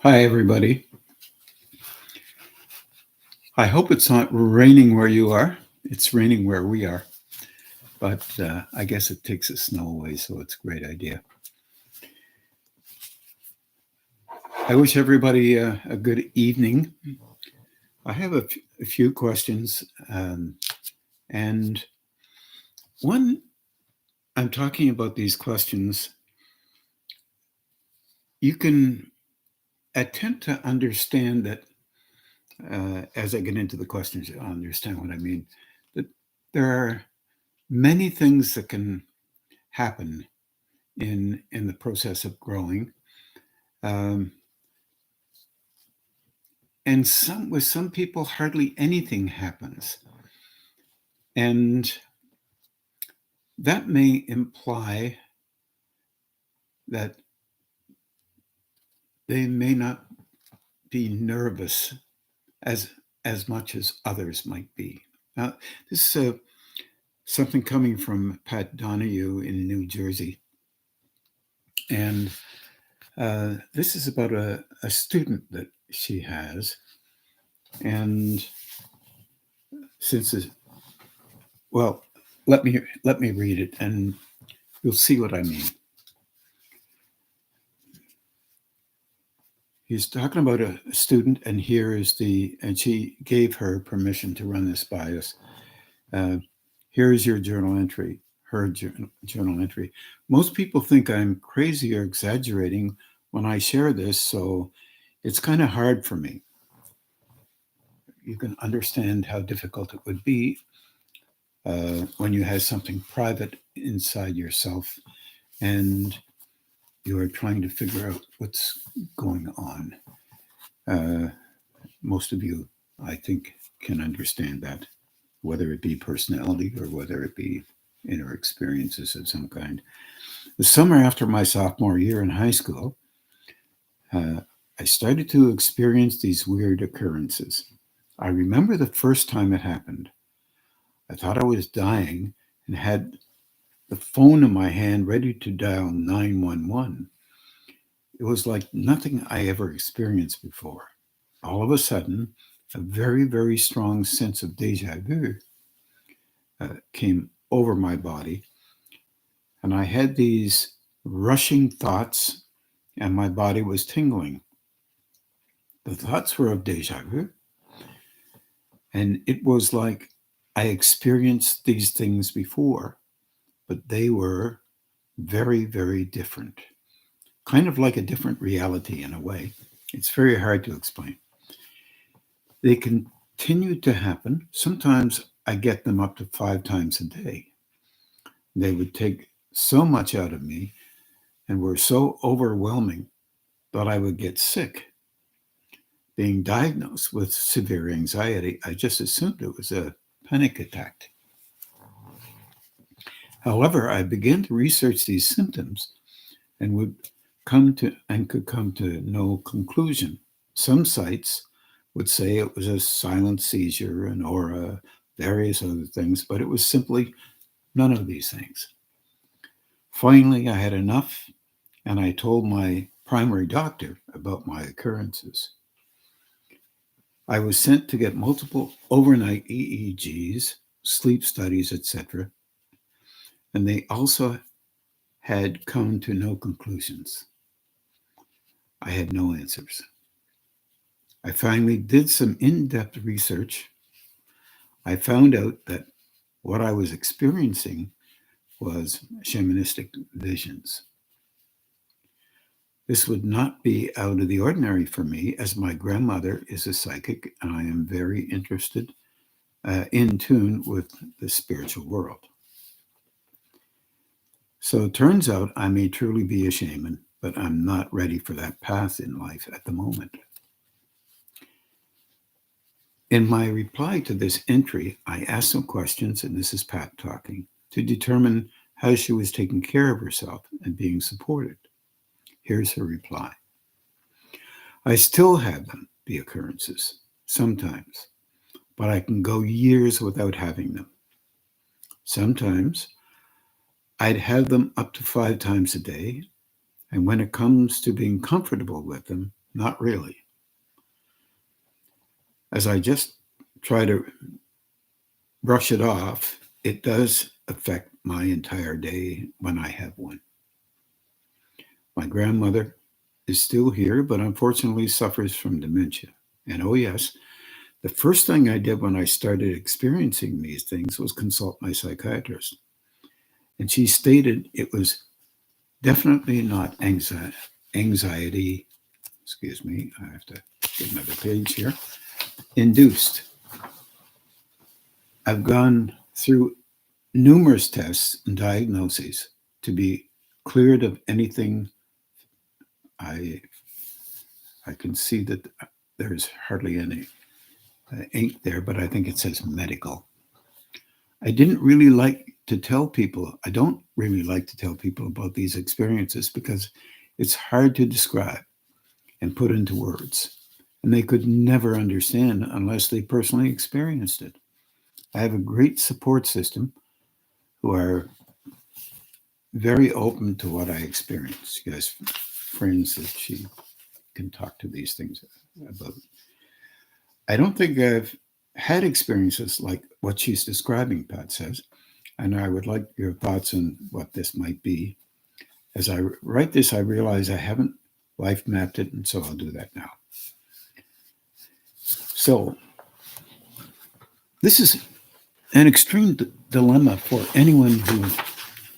Hi, everybody. I hope it's not raining where you are. It's raining where we are, but I guess it takes the snow away, so it's a great idea. I wish everybody a good evening. I have a few questions, and one I'm talking about these questions, you can attempt to understand that as I get into the questions, you'll understand what I mean. That there are many things that can happen in the process of growing. Um, and some people hardly anything happens, and that may imply that they may not be nervous as as much as others might be. Now, this is something coming from Pat Donahue in New Jersey, and this is about a student that she has, and since it's, well, let me read it, and you'll see what I mean. He's talking about a student, and and she gave her permission to run this by us. Uh, here is your journal entry, her journal entry. Most people think I'm crazy or exaggerating when I share this, so it's kind of hard for me. You can understand how difficult it would be when you have something private inside yourself and you are trying to figure out what's going on. Uh, Most of you, I think, can understand that, whether it be personality or whether it be inner experiences of some kind. The summer after my sophomore year in high school, uh, I started to experience these weird occurrences. I remember the first time it happened. I thought I was dying and had the phone in my hand ready to dial 911. It was like nothing I ever experienced before. All of a sudden, a very, very strong sense of deja vu came over my body, and I had these rushing thoughts, and my body was tingling. The thoughts were of deja vu, and it was like I experienced these things before, but they were very, very different. Kind of like a different reality in a way. It's very hard to explain. They continue to happen. Sometimes I get them up to 5 times a day. They would take so much out of me and were so overwhelming that I would get sick. Being diagnosed with severe anxiety, I just assumed it was a panic attack. However, I began to research these symptoms and could come to no conclusion. Some sites would say it was a silent seizure, an aura, various other things, but it was simply none of these things. Finally, I had enough, and I told my primary doctor about my occurrences. I was sent to get multiple overnight EEGs, sleep studies, etc., and they also had come to no conclusions. I had no answers. I finally did some in depth research. I found out that what I was experiencing was shamanistic visions. This would not be out of the ordinary for me, as my grandmother is a psychic and I am very interested, in tune with the spiritual world. So it turns out I may truly be a shaman, but I'm not ready for that path in life at the moment. In my reply to this entry, I asked some questions, and this is Pat talking, to determine how she was taking care of herself and being supported. Here's her reply. I still have them, the occurrences, sometimes, but I can go years without having them. Sometimes I'd have them up to 5 times a day, and when it comes to being comfortable with them, not really. As I just try to brush it off, it does affect my entire day when I have one. My grandmother is still here, but unfortunately suffers from dementia. And oh, yes, the first thing I did when I started experiencing these things was consult my psychiatrist. And she stated it was definitely not anxiety, excuse me, I have to get another page here, induced. I've gone through numerous tests and diagnoses to be cleared of anything. I can see that there's hardly any ink there, but I think it says medical. I don't really like to tell people about these experiences because it's hard to describe and put into words. And they could never understand unless they personally experienced it. I have a great support system who are very open to what I experience. She has friends that she can talk to these things about. I don't think I've had experiences like what she's describing, Pat says, and I would like your thoughts on what this might be. As I write this, I realize I haven't life mapped it, and so I'll do that now. So this is an extreme dilemma for anyone who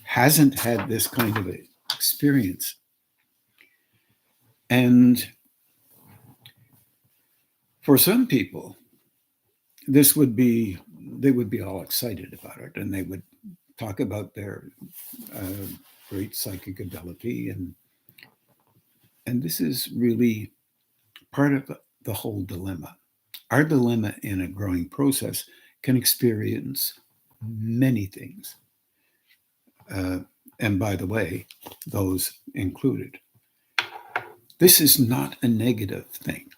hasn't had this kind of experience. And for some people, they would be all excited about it, and they would talk about their great psychic ability, and this is really part of the whole dilemma. Our dilemma in a growing process can experience many things, and by the way, those included. This is not a negative thing.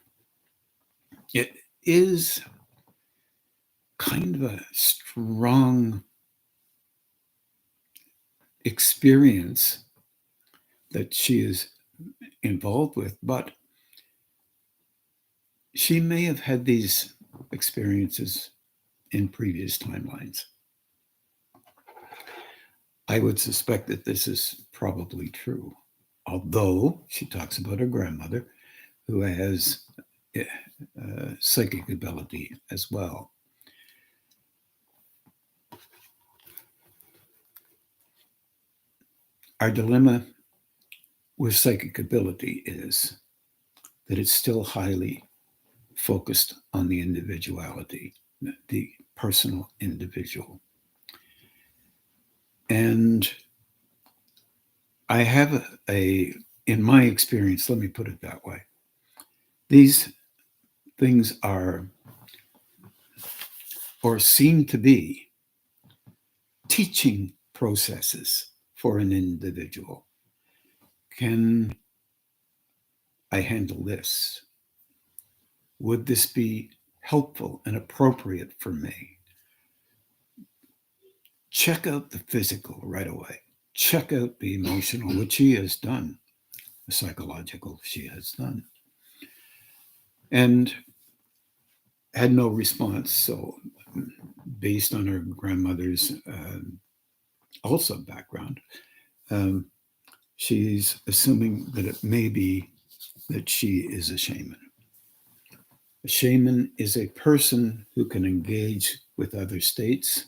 It is kind of a strong experience that she is involved with, but she may have had these experiences in previous timelines. I would suspect that this is probably true, although she talks about her grandmother who has psychic ability as well. Our dilemma with psychic ability is that it's still highly focused on the individuality, the personal individual. And I have in my experience, let me put it that way, these things are, or seem to be, teaching processes for an individual. Can I handle this? Would this be helpful and appropriate for me? Check out the physical right away. Check out the emotional, which she has done, the psychological she has done. And had no response. So based on her grandmother's also background, she's assuming that it may be that she is a shaman. A shaman is a person who can engage with other states,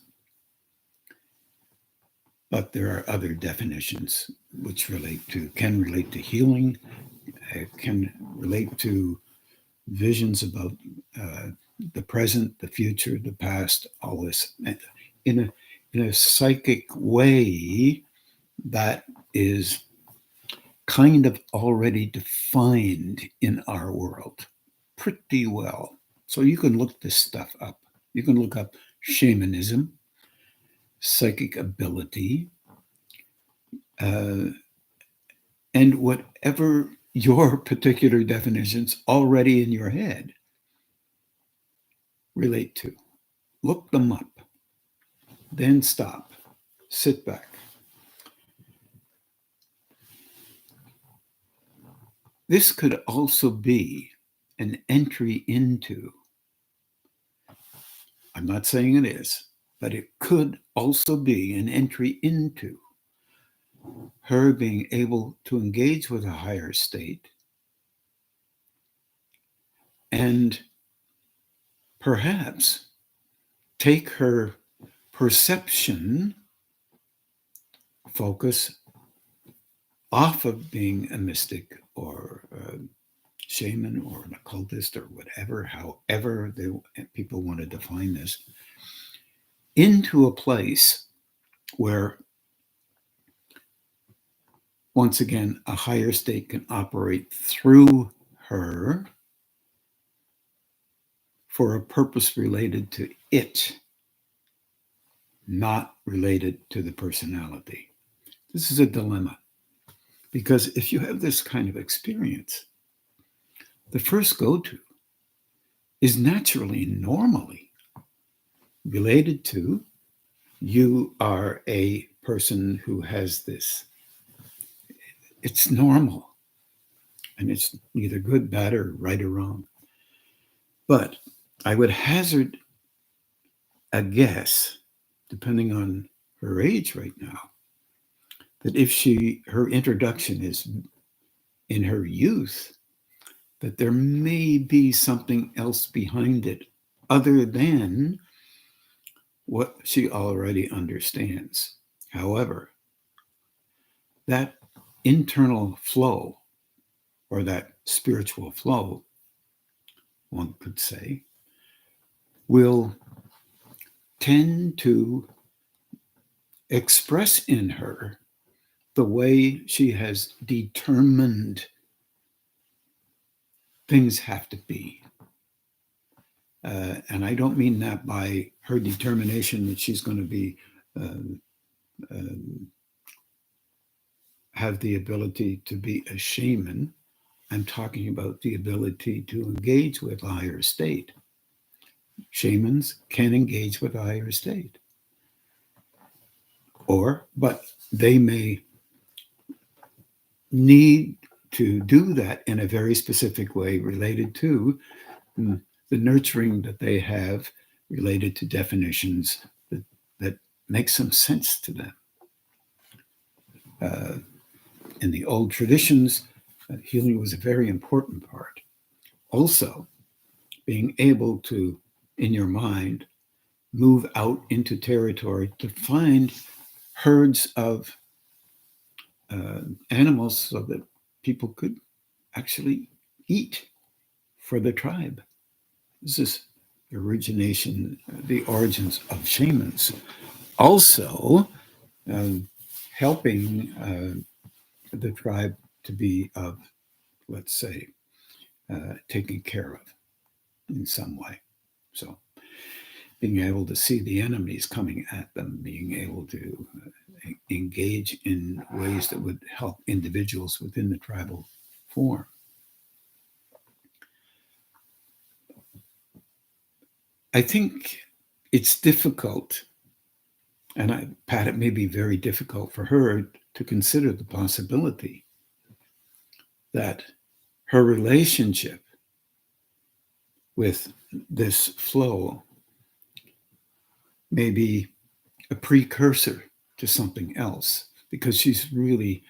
but there are other definitions which can relate to healing, can relate to visions about the present, the future, the past, all this in a psychic way that is kind of already defined in our world pretty well. So you can look this stuff up. You can look up shamanism, psychic ability, and whatever your particular definitions already in your head relate to. Look them up. Then stop. Sit back. This could also be an entry into, I'm not saying it is, but it could also be an entry into her being able to engage with a higher state and perhaps take her perception focus off of being a mystic or a shaman or an occultist or whatever, however people want to define this, into a place where, once again, a higher state can operate through her for a purpose related to it, not related to the personality. This is a dilemma, because if you have this kind of experience, the first go-to is naturally, normally related to you are a person who has this. It's normal, and it's neither good, bad, or right or wrong. But I would hazard a guess, depending on her age right now, that if her introduction is in her youth, that there may be something else behind it other than what she already understands. However, that internal flow, or that spiritual flow, one could say, will tend to express in her the way she has determined things have to be. And I don't mean that by her determination that she's going to be have the ability to be a shaman. I'm talking about the ability to engage with a higher state. Shamans can engage with a higher state. But they may need to do that in a very specific way related to the nurturing that they have, related to definitions that make some sense to them. In the old traditions, healing was a very important part. Also, being able to, in your mind, move out into territory to find herds of animals so that people could actually eat for the tribe. This is the origins of shamans. Also, helping the tribe to be of, let's say, taken care of in some way. So being able to see the enemies coming at them, being able to engage in ways that would help individuals within the tribal form. I think it's difficult, and Pat, it may be very difficult for her to consider the possibility that her relationship with this flow may be a precursor to something else, because she's really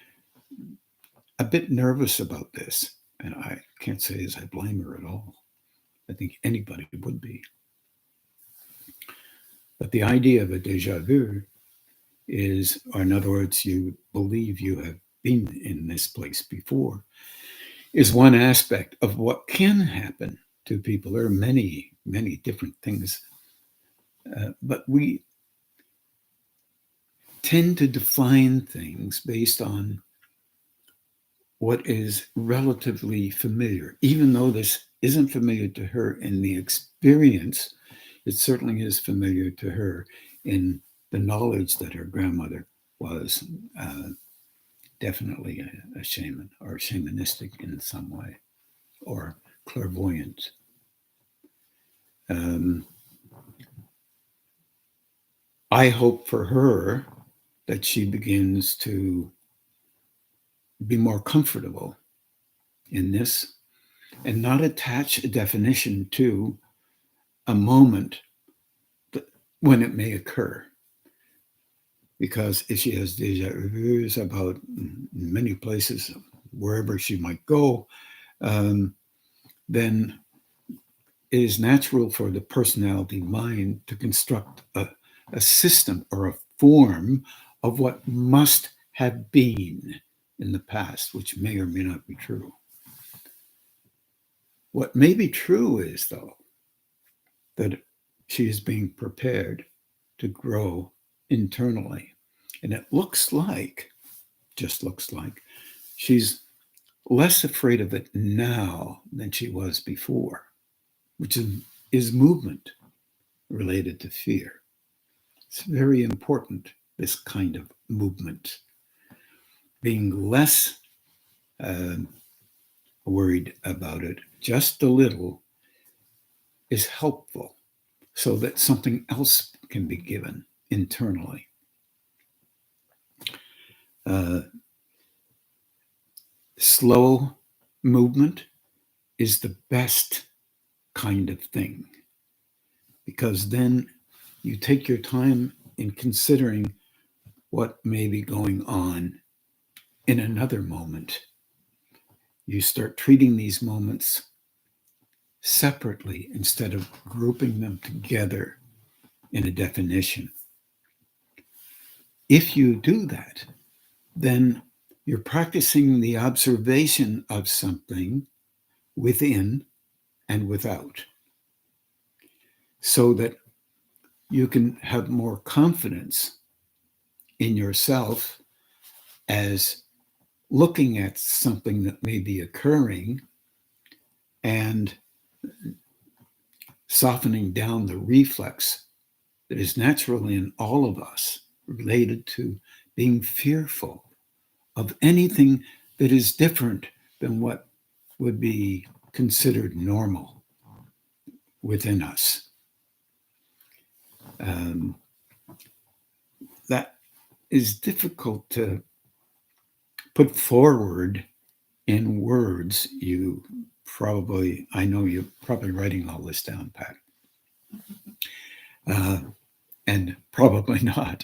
a bit nervous about this. And I can't say as I blame her at all. I think anybody would be. But the idea of a déjà vu is, or in other words, you believe you have been in this place before, is one aspect of what can happen to people. There are many, many different things. But we tend to define things based on what is relatively familiar. Even though this isn't familiar to her in the experience, it certainly is familiar to her in the knowledge that her grandmother was definitely a shaman, or shamanistic in some way, or clairvoyant. I hope for her that she begins to be more comfortable in this and not attach a definition to a moment when it may occur. Because if she has deja vus about many places, wherever she might go, then it is natural for the personality mind to construct a system or a form of what must have been in the past, which may or may not be true. What may be true is, though, that she is being prepared to grow internally. And it looks like, just looks like, she's less afraid of it now than she was before, which is movement related to fear. It's very important, this kind of movement. Being less worried about it, just a little, is helpful so that something else can be given internally. Slow movement is the best kind of thing, because then you take your time in considering what may be going on in another moment. You start treating these moments separately instead of grouping them together in a definition. If you do that, then you're practicing the observation of something within and without, so that you can have more confidence in yourself as looking at something that may be occurring and softening down the reflex that is natural in all of us related to being fearful of anything that is different than what would be considered normal within us. That is difficult to put forward in words. I know you're probably writing all this down, Pat. And probably not.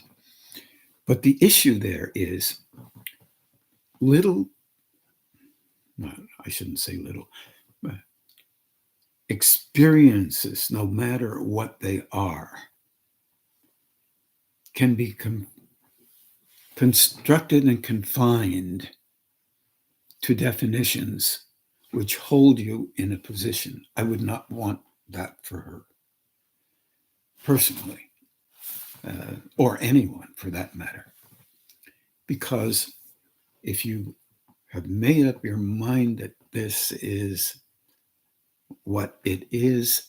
But the issue there is I shouldn't say little, experiences, no matter what they are, can be constructed and confined to definitions which hold you in a position. I would not want that for her, personally, or anyone for that matter. Because if you have made up your mind that this is what it is,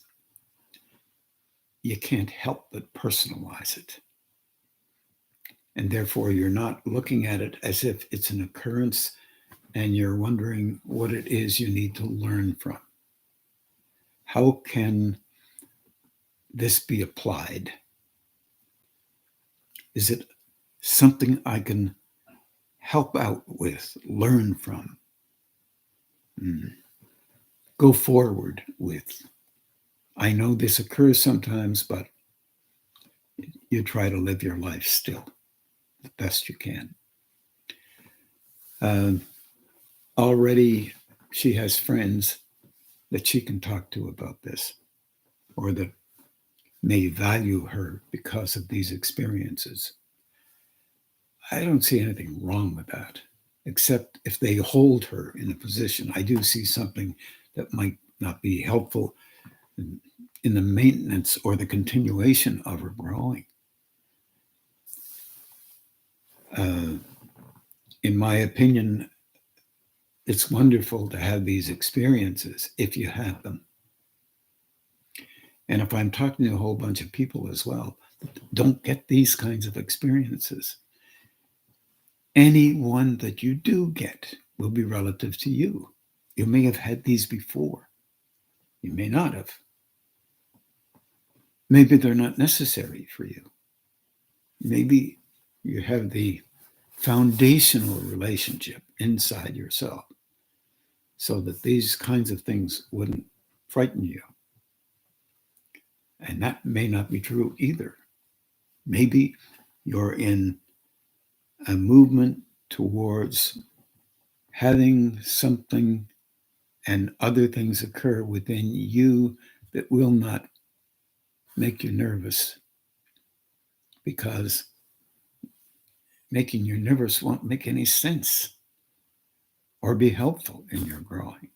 you can't help but personalize it. And therefore, you're not looking at it as if it's an occurrence and you're wondering what it is you need to learn from. How can this be applied? Is it something I can help out with, learn from, go forward with? I know this occurs sometimes, but you try to live your life still the best you can. Already she has friends that she can talk to about this, or that may value her because of these experiences. I don't see anything wrong with that, except if they hold her in a position. I do see something that might not be helpful in the maintenance or the continuation of her growing. In my opinion, it's wonderful to have these experiences if you have them. And if I'm talking to a whole bunch of people as well, don't get these kinds of experiences, any one that you do get will be relative to you. You may have had these before. You may not have. Maybe they're not necessary for you. Maybe you have the foundational relationship inside yourself. so that these kinds of things wouldn't frighten you. And that may not be true either. Maybe you're in a movement towards having something and other things occur within you that will not make you nervous, because making you nervous won't make any sense or be helpful in your growing.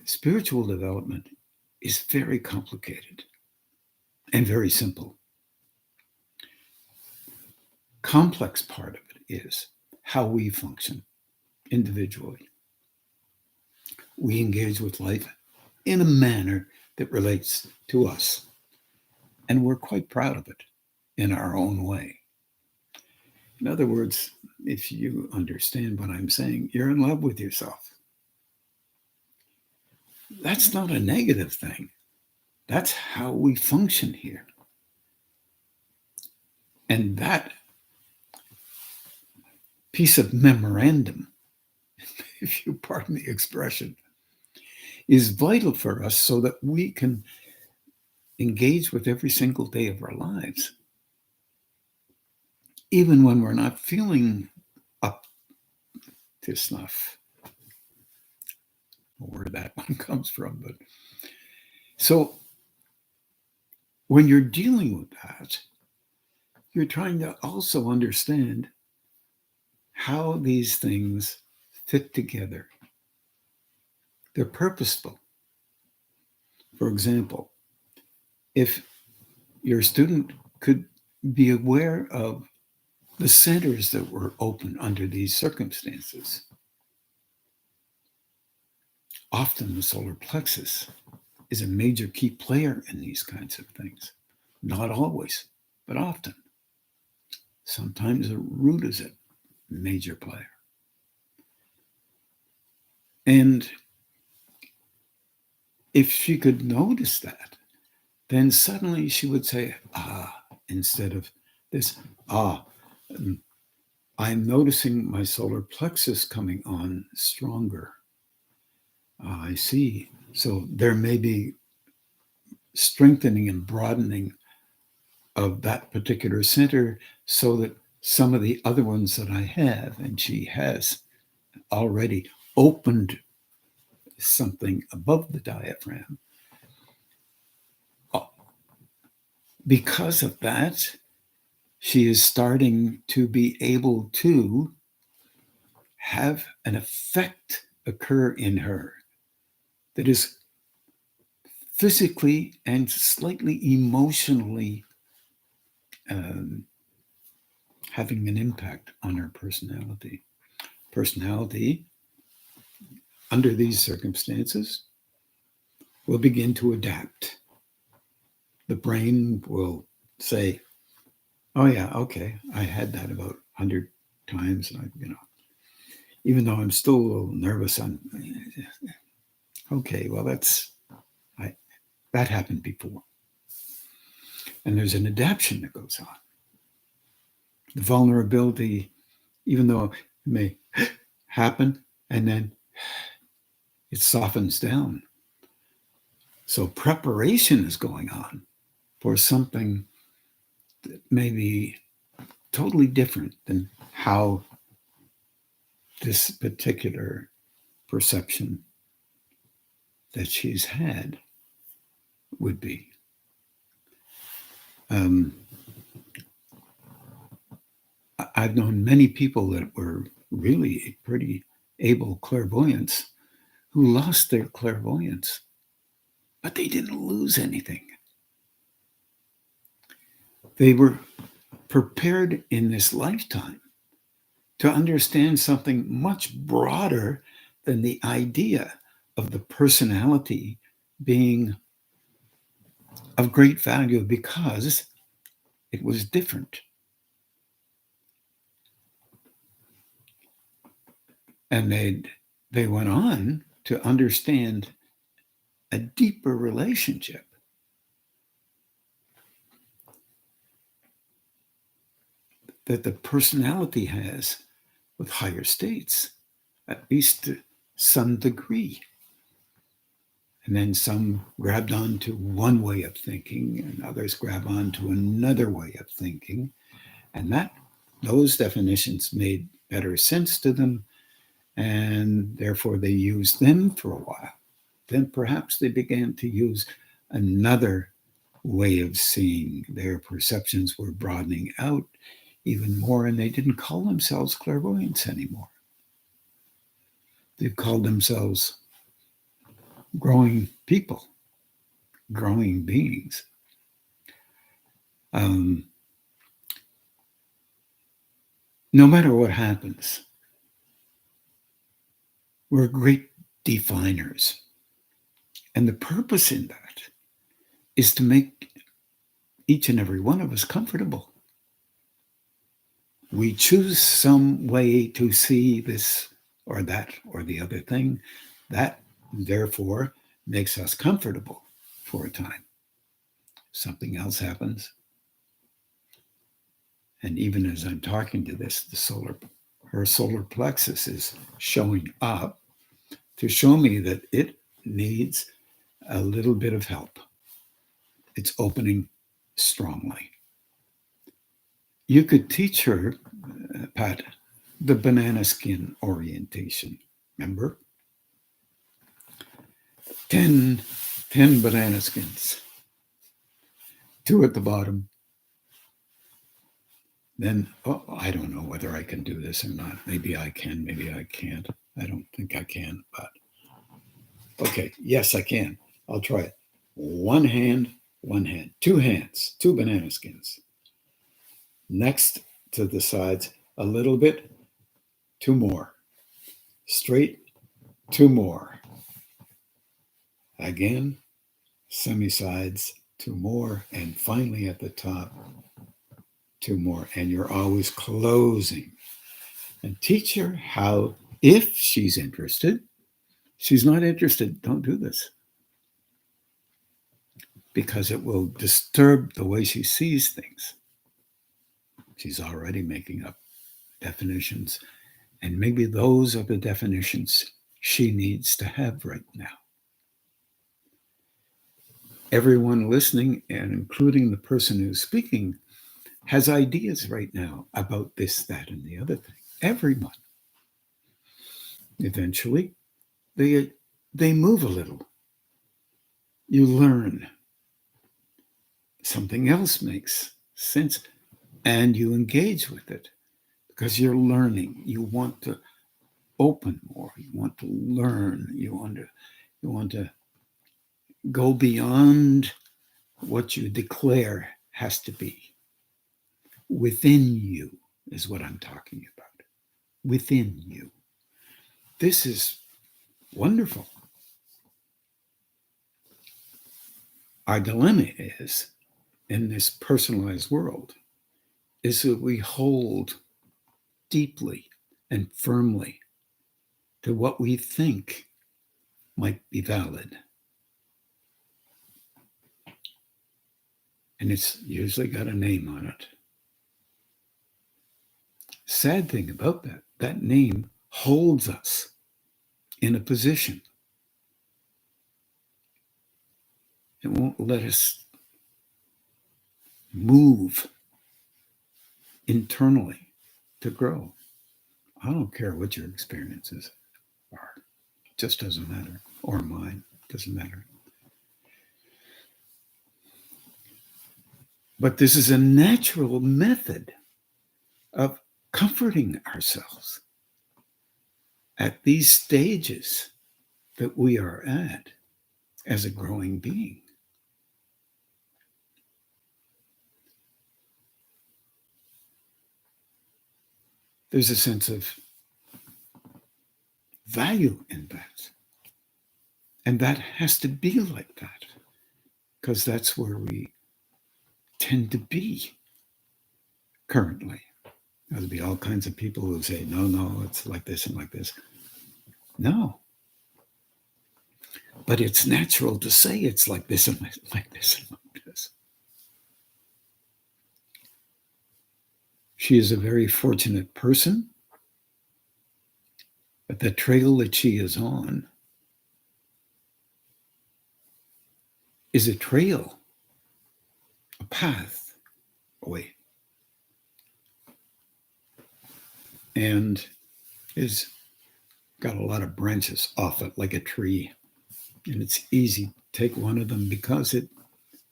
Spiritual development is very complicated and very simple. Complex part of it is how we function individually. We engage with life in a manner that relates to us, and we're quite proud of it in our own way. In other words, if you understand what I'm saying, you're in love with yourself. That's not a negative thing. That's how we function here. And that piece of memorandum, if you pardon the expression, is vital for us so that we can engage with every single day of our lives. Even when we're not feeling up to snuff, where that one comes from. But so when you're dealing with that, you're trying to also understand how these things fit together. They're purposeful. For example, if your student could be aware of the centers that were open under these circumstances, often the solar plexus is a major key player in these kinds of things. Not always, but often. Sometimes the root is a major player. And if she could notice that, then suddenly she would say, instead of this, I'm noticing my solar plexus coming on stronger. I see. So there may be strengthening and broadening of that particular center so that some of the other ones that I have, and she has already opened something above the diaphragm. Because of that, she is starting to be able to have an effect occur in her that is physically and slightly emotionally having an impact on her personality. Personality, under these circumstances, will begin to adapt. The brain will say, oh yeah, okay, I had that about 100 times. Even though I'm still a little nervous, okay, well, that happened before. And there's an adaptation that goes on. The vulnerability, even though it may happen, and then it softens down. So preparation is going on for something that may be totally different than how this particular perception that she's had would be. I've known many people that were really pretty able clairvoyants who lost their clairvoyance, but they didn't lose anything. They were prepared in this lifetime to understand something much broader than the idea of the personality being of great value because it was different. And they went on to understand a deeper relationship that the personality has with higher states, at least to some degree. And then some grabbed on to one way of thinking, and others grab on to another way of thinking. And those definitions made better sense to them, and therefore they used them for a while. Then perhaps they began to use another way of seeing. Their perceptions were broadening out even more, and they didn't call themselves clairvoyants anymore. They called themselves growing people, growing beings. No matter what happens, we're great definers. And the purpose in that is to make each and every one of us comfortable. We choose some way to see this or that or the other thing. That, therefore, makes us comfortable for a time. Something else happens. And even as I'm talking to this, her solar plexus is showing up to show me that it needs a little bit of help. It's opening strongly. You could teach her, Pat, the banana skin orientation. Remember? 10 banana skins. 2 at the bottom. Then, I don't know whether I can do this or not. Maybe I can, maybe I can't. I don't think I can, but okay, yes, I can. I'll try it. 1 hand, 2 hands, 2 banana skins. Next to the sides, a little bit, 2 more. Straight, 2 more. Again, semi-sides, 2 more. And finally at the top, 2 more. And you're always closing. And teach her how, if she's interested. She's not interested, don't do this. Because it will disturb the way she sees things. She's already making up definitions. And maybe those are the definitions she needs to have right now. Everyone listening, and including the person who's speaking, has ideas right now about this, that, and the other thing. Everyone. Eventually, they move a little. You learn. Something else makes sense, and you engage with it because you're learning. You want to open more. You want to learn. You want to go beyond what you declare has to be. Within you is what I'm talking about. Within you. This is wonderful. Our dilemma is, in this personalized world, is that we hold deeply and firmly to what we think might be valid. And it's usually got a name on it. Sad thing about that name holds us in a position. It won't let us move internally to grow. I don't care what your experiences are. It just doesn't matter. Or mine. Doesn't matter. But this is a natural method of comforting ourselves at these stages that we are at as a growing being. There's a sense of value in that. And that has to be like that, because that's where we tend to be currently. There'll be all kinds of people who say, no, it's like this and like this. No. But it's natural to say it's like this and like this and like this. She is a very fortunate person But the trail that she is on is a trail, a path away, and is got a lot of branches off it like a tree. And it's easy to take one of them because it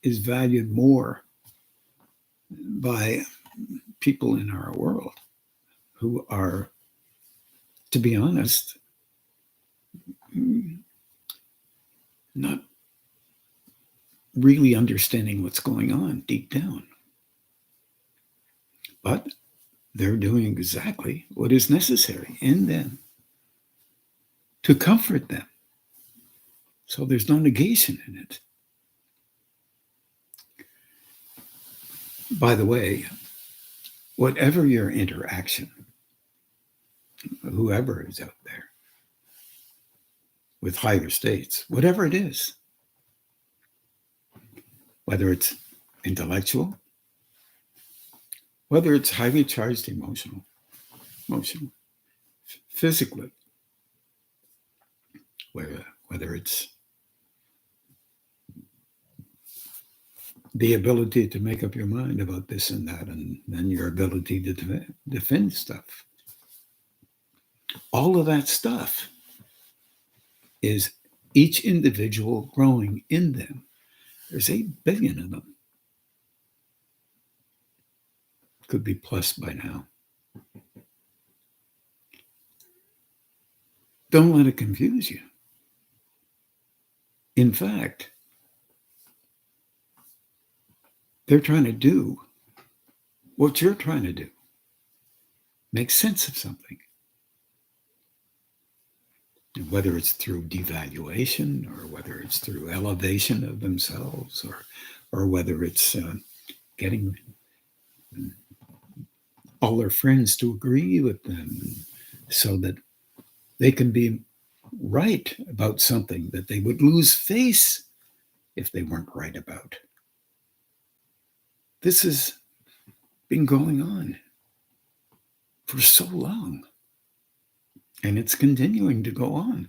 is valued more by people in our world who are, to be honest, not really understanding what's going on deep down. But they're doing exactly what is necessary in them to comfort them. So there's no negation in it. By the way, whatever your interaction, whoever is out there with higher states, whatever it is, whether it's intellectual, whether it's highly charged emotional, physically, whether it's the ability to make up your mind about this and that, and then your ability to defend stuff. All of that stuff is each individual growing in them. There's 8 billion of them. Could be plus by now. Don't let it confuse you. In fact, they're trying to do what you're trying to do. Make sense of something. Whether it's through devaluation or whether it's through elevation of themselves or whether it's getting all their friends to agree with them so that they can be right about something that they would lose face if they weren't right about. This has been going on for so long, and it's continuing to go on.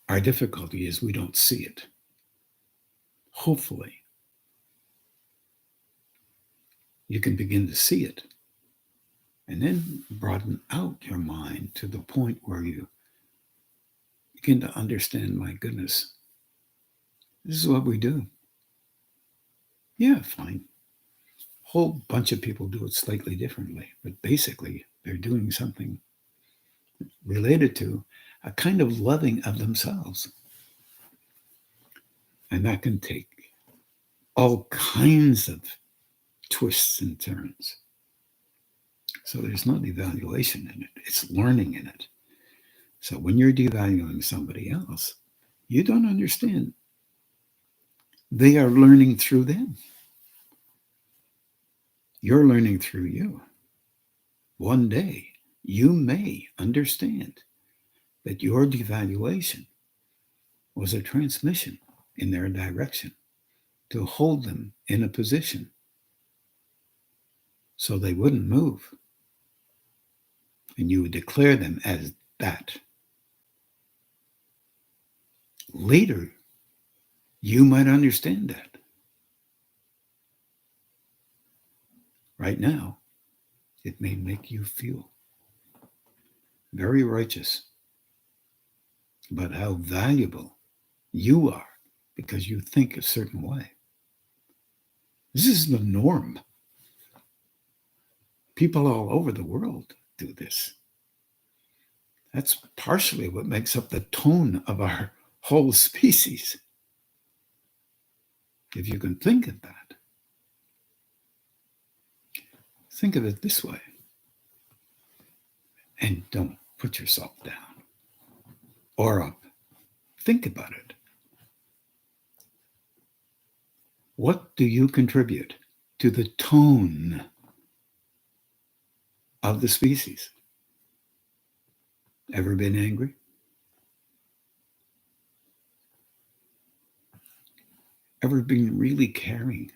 Our difficulty is we don't see it. Hopefully, you can begin to see it and then broaden out your mind to the point where you begin to understand, my goodness, this is what we do. Yeah, fine. A whole bunch of people do it slightly differently, but basically they're doing something related to a kind of loving of themselves. And that can take all kinds of twists and turns. So there's no devaluation in it. It's learning in it. So when you're devaluing somebody else, you don't understand. They are learning through them. You're learning through you. One day, you may understand that your devaluation was a transmission in their direction to hold them in a position so they wouldn't move. And you would declare them as that. Later, you might understand that. Right now, it may make you feel very righteous about how valuable you are because you think a certain way. This is the norm. People all over the world do this. That's partially what makes up the tone of our whole species. If you can think of that. Think of it this way. And don't put yourself down or up. Think about it. What do you contribute to the tone of the species? Ever been angry? Ever been really caring?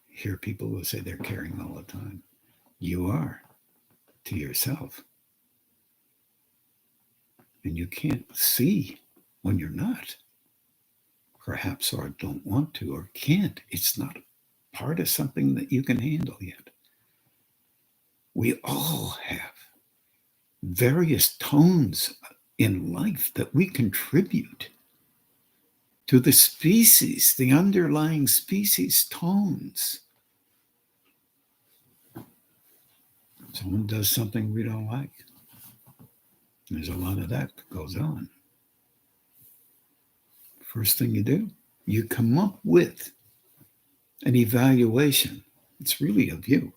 Hear people who say they're caring all the time. you are to yourself. And you can't see when you're not, perhaps, or don't want to, or can't. It's not part of something that you can handle yet. We all have various tones in life that we contribute to the species, the underlying species tones. Someone does something we don't like. There's a lot of that goes on. First thing you do, you come up with an evaluation. It's really of you,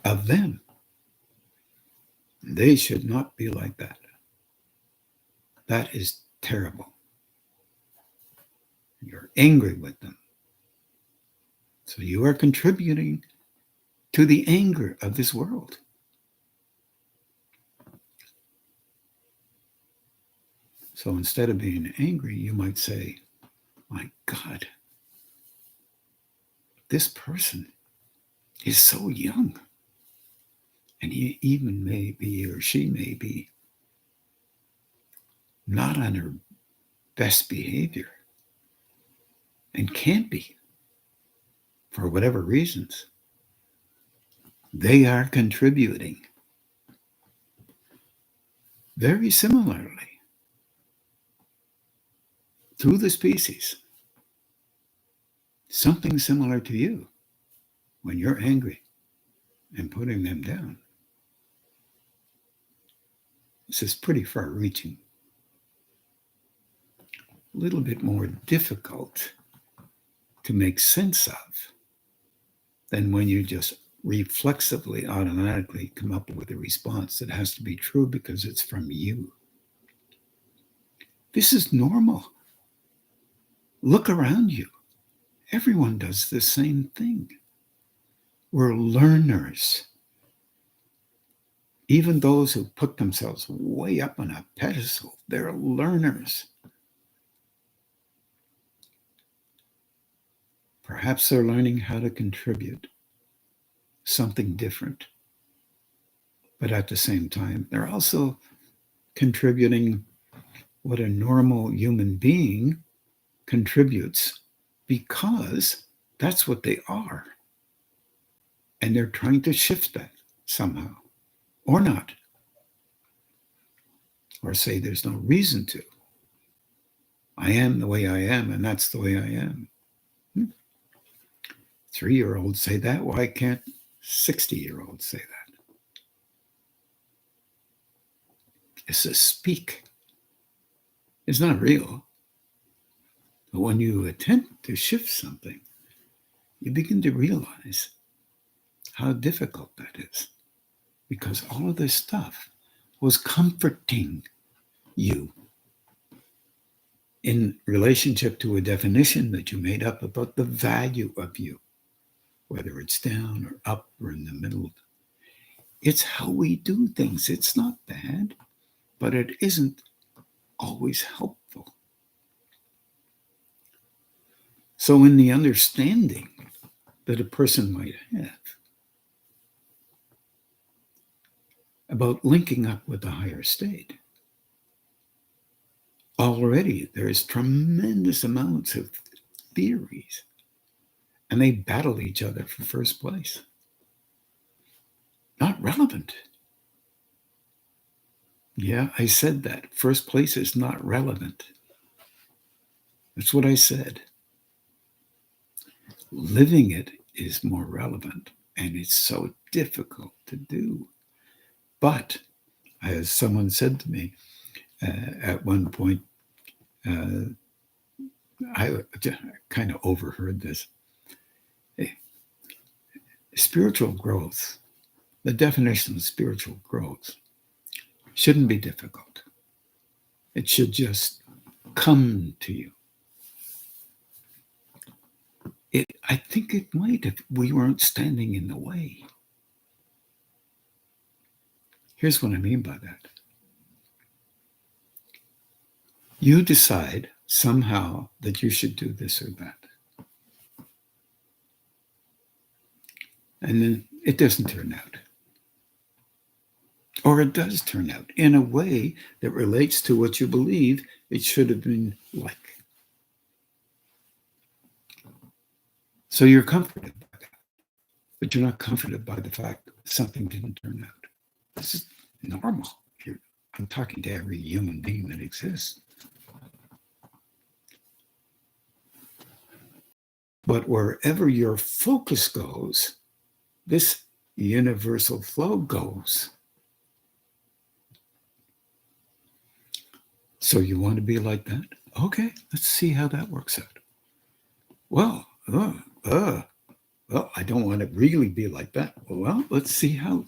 of them. They should not be like that. That is terrible. You're angry with them. So you are contributing to the anger of this world. So instead of being angry, you might say, my God, this person is so young. And he even may be, or she may be, not on her best behavior and can't be for whatever reasons. They are contributing very similarly to the species. Something similar to you when you're angry and putting them down. This is pretty far-reaching. A little bit more difficult to make sense of than when you just reflexively, automatically come up with a response that has to be true because it's from you. This is normal. Look around you. Everyone does the same thing. We're learners. Even those who put themselves way up on a pedestal, they're learners. Perhaps they're learning how to contribute something different. But at the same time, they're also contributing what a normal human being contributes because that's what they are. And they're trying to shift that somehow, or not. Or say there's no reason to. I am the way I am, and that's the way I am. 3-year-olds say that. Why can't 60-year-olds say that? It's a speak. It's not real. But when you attempt to shift something, you begin to realize how difficult that is. Because all of this stuff was comforting you in relationship to a definition that you made up about the value of you, whether it's down or up or in the middle. It's how we do things. It's not bad, but it isn't always helpful. So in the understanding that a person might have about linking up with the higher state, already there's tremendous amounts of theories, and they battle each other for first place. Not relevant. Yeah, I said that. First place is not relevant. That's what I said. Living it is more relevant, and it's so difficult to do. But as someone said to me at one point, I kind of overheard this. Spiritual growth, the definition of spiritual growth shouldn't be difficult. It should just come to you. I think it might if we weren't standing in the way. Here's what I mean by that. You decide somehow that you should do this or that. And then it doesn't turn out. Or it does turn out in a way that relates to what you believe it should have been like. So you're comforted by that, but you're not comforted by the fact that something didn't turn out. This is normal. I'm talking to every human being that exists. But wherever your focus goes, this universal flow goes. So you want to be like that? Okay, let's see how that works out. Well, I don't want to really be like that. Well, let's see how.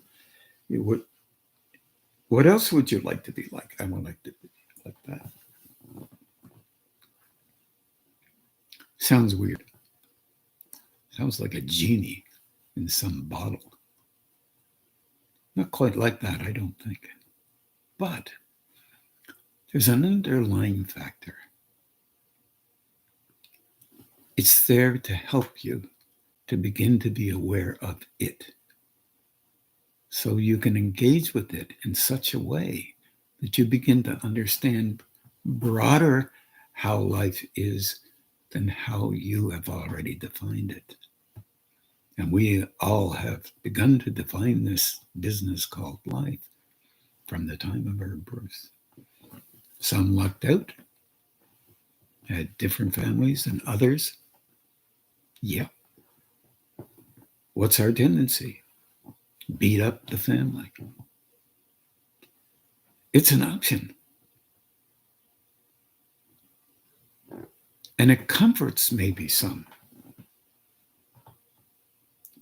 What else would you like to be like? I would like to be like that. Sounds weird. Sounds like a genie in some bottle. Not quite like that, I don't think. But there's an underlying factor. It's there to help you to begin to be aware of it, so you can engage with it in such a way that you begin to understand broader how life is than how you have already defined it. And we all have begun to define this business called life from the time of our birth. Some lucked out, had different families than others. Yeah. What's our tendency? Beat up the family. It's an option. And it comforts maybe some,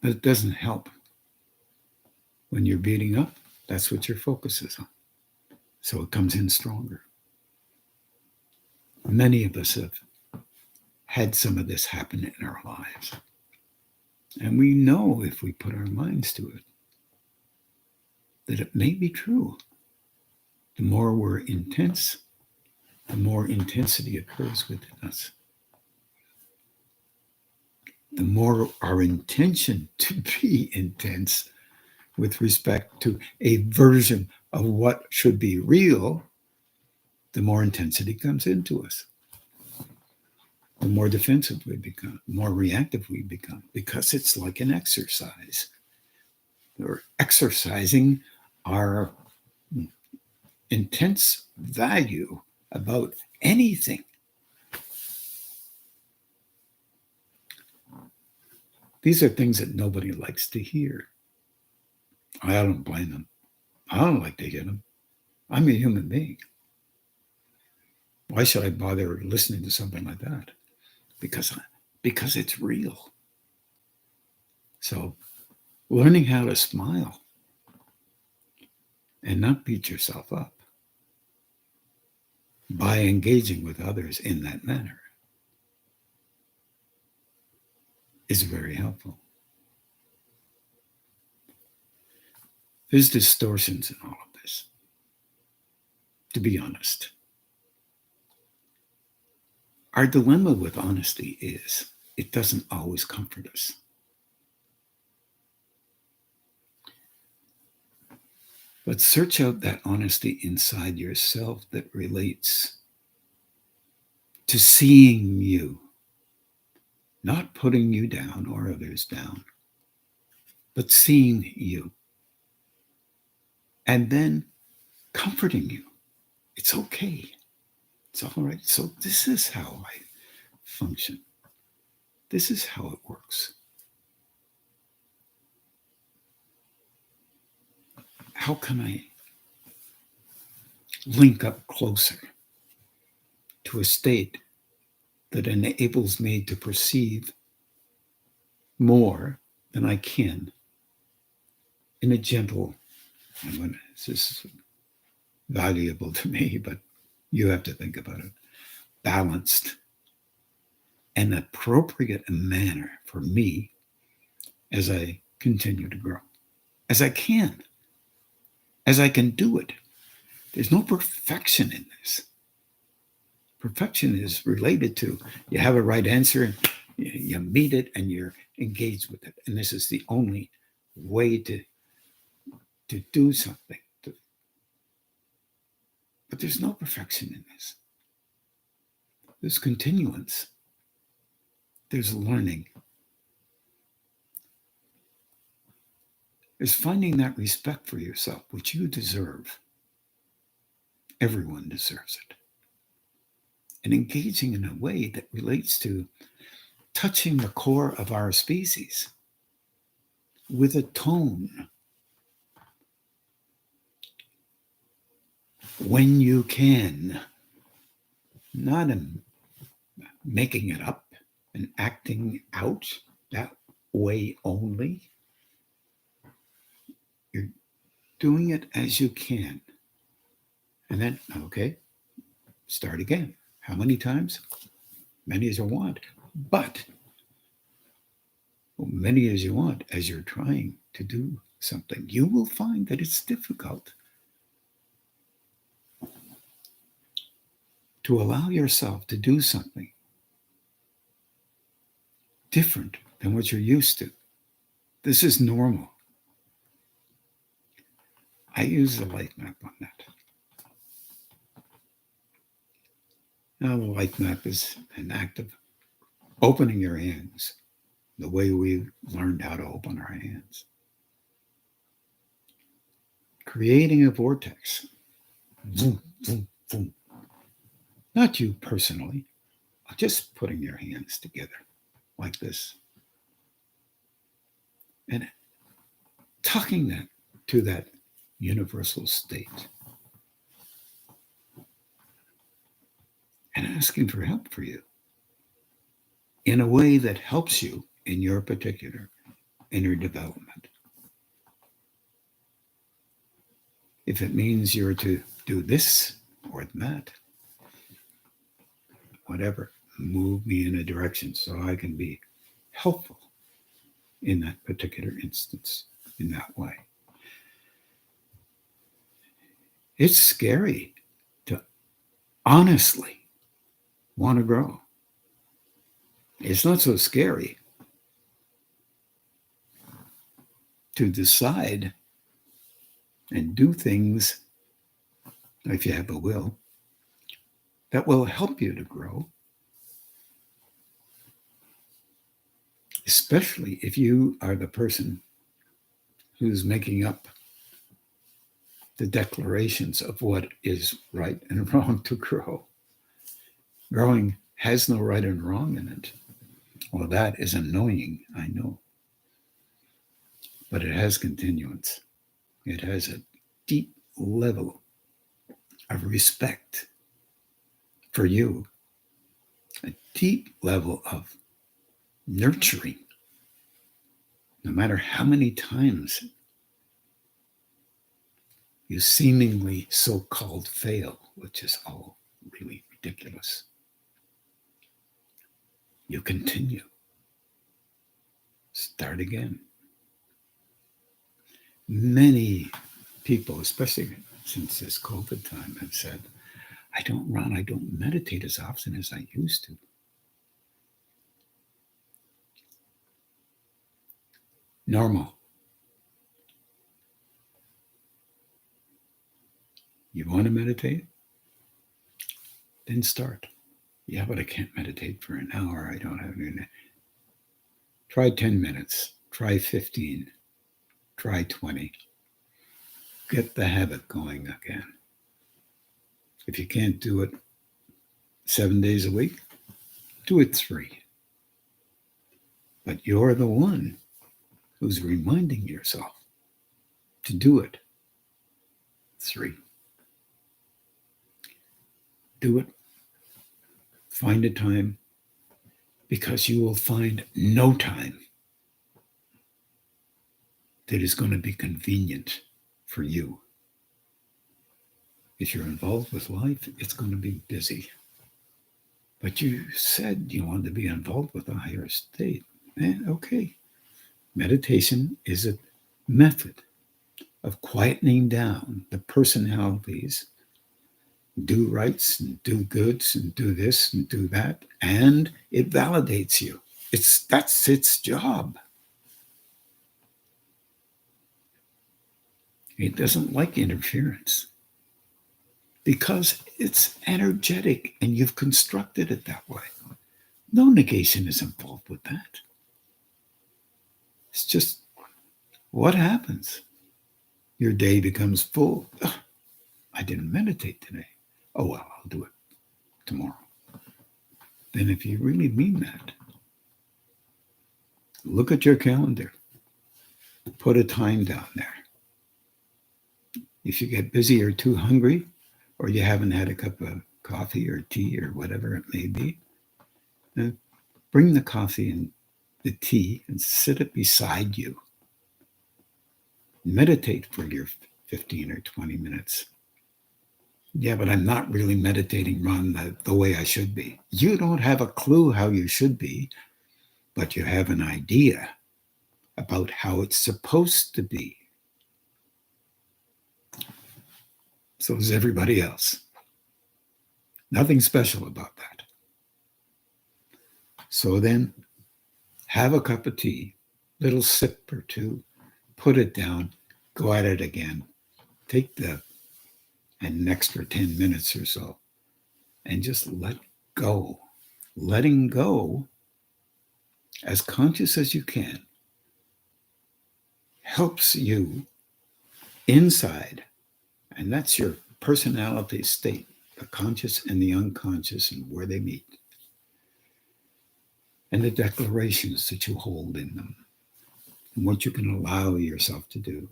but it doesn't help. When you're beating up, that's what your focus is on. So it comes in stronger. Many of us have had some of this happen in our lives. And we know, if we put our minds to it, that it may be true. The more we're intense, the more intensity occurs within us. The more our intention to be intense with respect to a version of what should be real, the more intensity comes into us. The more defensive we become, the more reactive we become, because it's like an exercise. We're exercising our intense value about anything. These are things that nobody likes to hear. I don't blame them. I don't like to hear them. I'm a human being. Why should I bother listening to something like that? Because it's real. So learning how to smile and not beat yourself up by engaging with others in that manner is very helpful. There's distortions in all of this, to be honest. Our dilemma with honesty is it doesn't always comfort us. But search out that honesty inside yourself that relates to seeing you, not putting you down or others down, but seeing you. And then comforting you. It's okay. It's all right. So this is how I function. This is how it works. How can I link up closer to a state that enables me to perceive more than I can in a gentle, this is valuable to me, but you have to think about it, balanced and appropriate manner for me as I continue to grow, as I can do it. There's no perfection in this. Perfection is related to you have a right answer, and you meet it, and you're engaged with it. And this is the only way to do something. But there's no perfection in this. There's continuance. There's learning. There's finding that respect for yourself, which you deserve. Everyone deserves it. And engaging in a way that relates to touching the core of our species with a tone. When you can, not making it up and acting out that way only. You're doing it as you can. And then, okay, start again. How many times? Many as you want. But many as you want, as you're trying to do something, you will find that it's difficult to allow yourself to do something different than what you're used to. This is normal. I use the light map on that. Now, the light map is an act of opening your hands the way we learned how to open our hands. Creating a vortex. Boom, boom, boom. Not you personally, just putting your hands together like this. And talking that to that universal state. And asking for help for you in a way that helps you in your particular inner development. If it means you're to do this or that, whatever, move me in a direction so I can be helpful in that particular instance, in that way. It's scary to honestly want to grow. It's not so scary to decide and do things, if you have a will, that will help you to grow. Especially if you are the person who's making up the declarations of what is right and wrong to grow. Growing has no right and wrong in it. Well, that is annoying, I know. But it has continuance. It has a deep level of respect for you, a deep level of nurturing, no matter how many times you seemingly so-called fail, which is all really ridiculous. You continue. Start again. Many people, especially since this COVID time, have said, I don't run, I don't meditate as often as I used to. Normal. You want to meditate? Then start. Yeah, but I can't meditate for an hour. I don't have any. Try 10 minutes. Try 15. Try 20. Get the habit going again. If you can't do it 7 days a week, do it 3. But you're the one who's reminding yourself to do it 3. Do it. Find a time, because you will find no time that is going to be convenient for you. If you're involved with life, it's going to be busy. But you said you wanted to be involved with a higher state. Okay. Meditation is a method of quietening down the personalities, do rights and do goods and do this and do that, and it validates you. That's its job. It doesn't like interference because it's energetic and you've constructed it that way. No negation is involved with that. It's just what happens. Your day becomes full. Ugh, I didn't meditate today. Oh, well, I'll do it tomorrow. Then if you really mean that, look at your calendar. Put a time down there. If you get busy or too hungry, or you haven't had a cup of coffee or tea or whatever it may be, bring the coffee and the tea and sit it beside you. Meditate for your 15 or 20 minutes. Yeah, but I'm not really meditating, Ron, the way I should be. You don't have a clue how you should be, but you have an idea about how it's supposed to be. So does everybody else. Nothing special about that. So then have a cup of tea, little sip or two, put it down, go at it again. Take an extra 10 minutes or so and just let go. Letting go, as conscious as you can, helps you inside. And that's your personality state, the conscious and the unconscious and where they meet. And the declarations that you hold in them. And what you can allow yourself to do.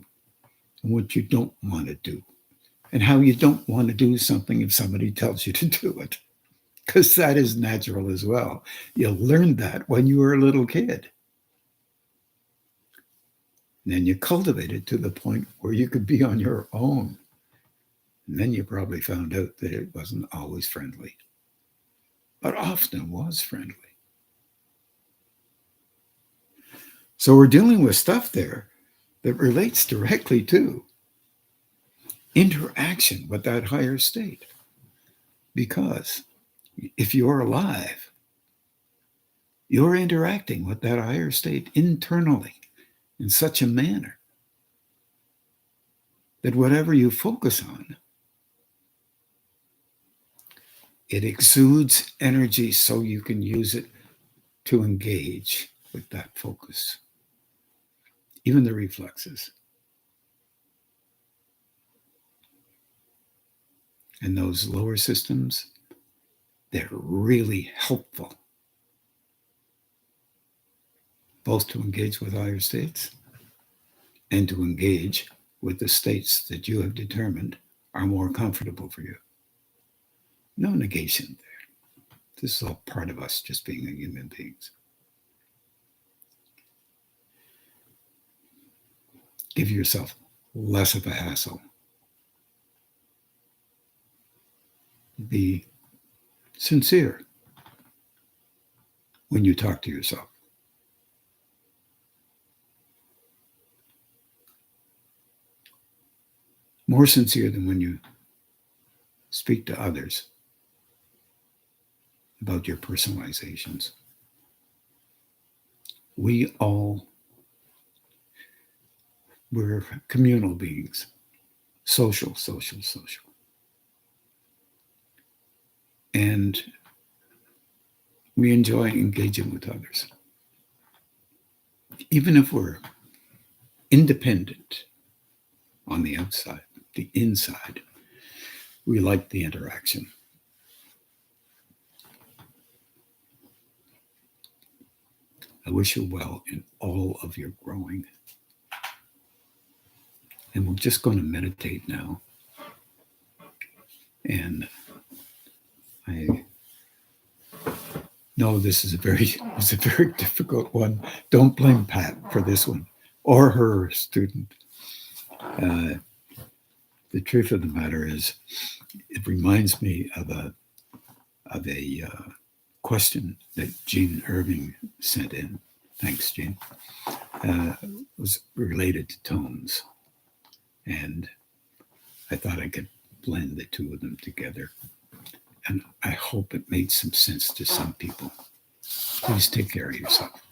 And what you don't want to do. And how you don't want to do something if somebody tells you to do it. Because that is natural as well. You learned that when you were a little kid. And then you cultivate it to the point where you could be on your own. And then you probably found out that it wasn't always friendly, but often was friendly. So we're dealing with stuff there that relates directly to interaction with that higher state. Because if you're alive, you're interacting with that higher state internally in such a manner that whatever you focus on, it exudes energy so you can use it to engage with that focus. Even the reflexes. And those lower systems, they're really helpful. Both to engage with higher states and to engage with the states that you have determined are more comfortable for you. No negation there. This is all part of us just being human beings. Give yourself less of a hassle. Be sincere when you talk to yourself. More sincere than when you speak to others about your personalizations. We're communal beings. Social. And we enjoy engaging with others. Even if we're independent on the outside, the inside, we like the interaction. I wish you well in all of your growing. And we're just going to meditate now. And I know this is a very difficult one. Don't blame Pat for this one or her student. The truth of the matter is, it reminds me of a question that Gene Irving sent in. Thanks, Gene. Was related to tones. And I thought I could blend the two of them together. And I hope it made some sense to some people. Please take care of yourself.